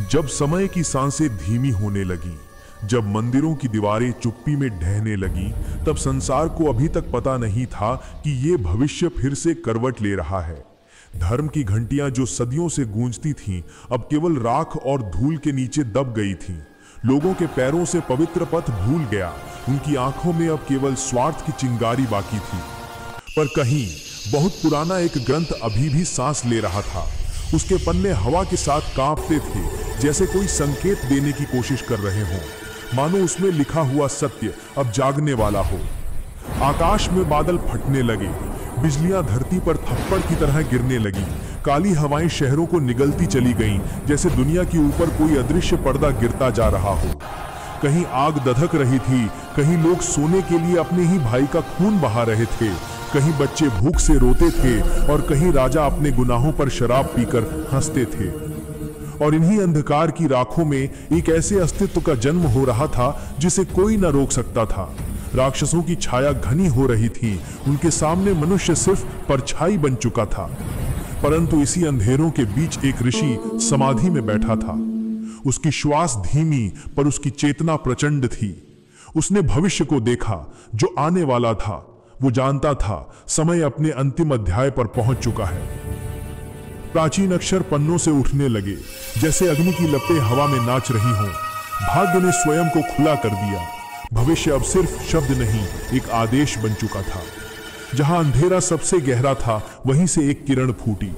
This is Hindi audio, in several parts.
जब समय की सांसें धीमी होने लगी, जब मंदिरों की दीवारें चुप्पी में ढहने लगी, तब संसार को अभी तक पता नहीं था कि ये भविष्य फिर से करवट ले रहा है। धर्म की घंटियां जो सदियों से गूंजती थीं, अब केवल राख और धूल के नीचे दब गई थीं। लोगों के पैरों से पवित्र पथ भूल गया, उनकी आंखों में अब केवल स्वार्थ की चिंगारी बाकी थी। पर कहीं बहुत पुराना एक ग्रंथ अभी भी सांस ले रहा था। उसके पन्ने हवा के साथ कांपते थे, जैसे कोई संकेत देने की कोशिश कर रहे हों, मानो उसमें लिखा हुआ सत्य अब जागने वाला हो। आकाश में बादल फटने लगे, बिजलियां धरती पर थप्पड़ की तरह गिरने लगी, काली हवाएं शहरों को निगलती चली गईं, जैसे दुनिया के ऊपर कोई अदृश्य पर्दा गिरता जा रहा हो। कहीं आग दधक रही थी, कहीं लोग सोने के लिए अपने ही भाई का खून बहा रहे थे, कहीं बच्चे भूख से रोते थे और कहीं राजा अपने गुनाहों पर शराब पीकर हंसते थे। और इन्हीं अंधकार की राखों में एक ऐसे अस्तित्व का जन्म हो रहा था जिसे कोई न रोक सकता था। राक्षसों की छाया घनी हो रही थी, उनके सामने मनुष्य सिर्फ परछाई बन चुका था। परंतु इसी अंधेरों के बीच एक ऋषि समाधि में बैठा था। उसकी श्वास धीमी पर उसकी चेतना प्रचंड थी। उसने भविष्य को देखा जो आने वाला था। वो जानता था समय अपने अंतिम अध्याय पर पहुंच चुका है। प्राचीन अक्षर पन्नों से उठने लगे, जैसे अग्नि की लपटें हवा में नाच रही हों। भाग्य ने स्वयं को खुला कर दिया। भविष्य अब सिर्फ शब्द नहीं, एक आदेश बन चुका था। जहां अंधेरा सबसे गहरा था, वहीं से एक किरण फूटी।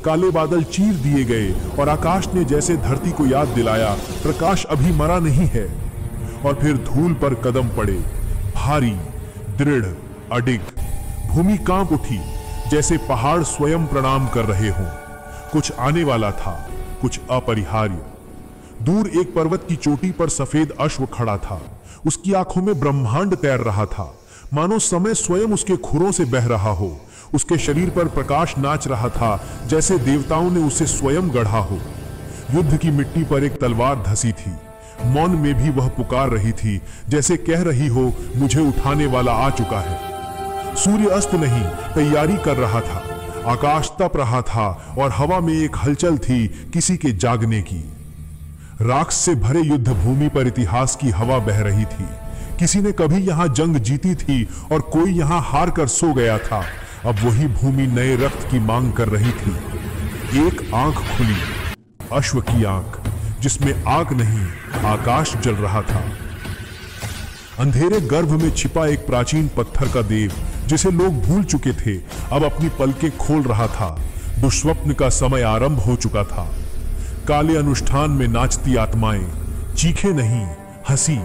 काले बादल चीर दिए गए और आकाश ने जैसे धरती को याद दिलाया, प्रकाश अभी मरा नहीं है। और फिर धूल पर कदम पड़े, भारी, दृढ़, अडिग। भूमि कांप उठी, जैसे पहाड़ स्वयं प्रणाम कर रहे हों। कुछ आने वाला था, कुछ अपरिहार्य। दूर एक पर्वत की चोटी पर सफेद अश्व खड़ा था। उसकी आंखों में ब्रह्मांड तैर रहा था, मानो समय स्वयं उसके खुरों से बह रहा हो। उसके शरीर पर प्रकाश नाच रहा था, जैसे देवताओं ने उसे स्वयं गढ़ा हो। युद्ध की मिट्टी पर एक तलवार धसी थी। मौन में भी वह पुकार रही थी, जैसे कह रही हो, मुझे उठाने वाला आ चुका है। सूर्य अस्त नहीं, तैयारी कर रहा था। आकाश तप रहा था और हवा में एक हलचल थी, किसी के जागने की। राख से भरे युद्ध भूमि पर इतिहास की हवा बह रही थी। किसी ने कभी यहां जंग जीती थी और कोई यहां हार कर सो गया था। अब वही भूमि नए रक्त की मांग कर रही थी। एक आंख खुली, अश्व की आंख, जिसमें आग नहीं, आकाश जल रहा था। अंधेरे गर्भ में छिपा एक प्राचीन पत्थर का देव, जिसे लोग भूल चुके थे, अब अपनी पलकें खोल रहा था। दुष्स्वप्न का समय आरंभ हो चुका था। काले अनुष्ठान में नाचती आत्माएं, चीखे नहीं, हंसी,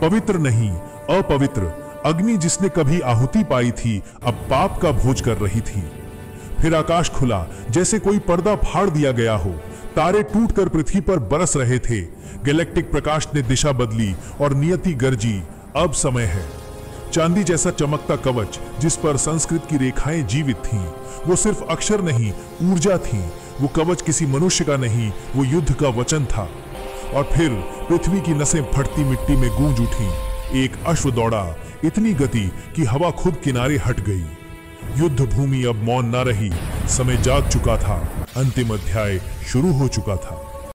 पवित्र नहीं, अपवित्र। अग्नि जिसने कभी आहुति पाई थी, अब पाप का भोज कर रही थी। फिर आकाश खुला, जैसे कोई पर्दा फाड़ दिया गया हो। तारे टूटकर पृथ्वी पर बरस रहे थे। गैलेक्टिक प्रकाश ने दिशा बदली और नियति गरजी, अब समय है। चांदी जैसा चमकता कवच, जिस पर संस्कृत की रेखाएं जीवित थीं, वो सिर्फ अक्षर नहीं, ऊर्जा थी। वो कवच किसी मनुष्य का नहीं, वो युद्ध का वचन था। और फिर पृथ्वी की नसें फटती मिट्टी में गूंज उठी। एक अश्व दौड़ा, इतनी गति कि हवा खुद किनारे हट गई। युद्ध भूमि अब मौन न रही, समय जाग चुका था, अंतिम अध्याय शुरू हो चुका था।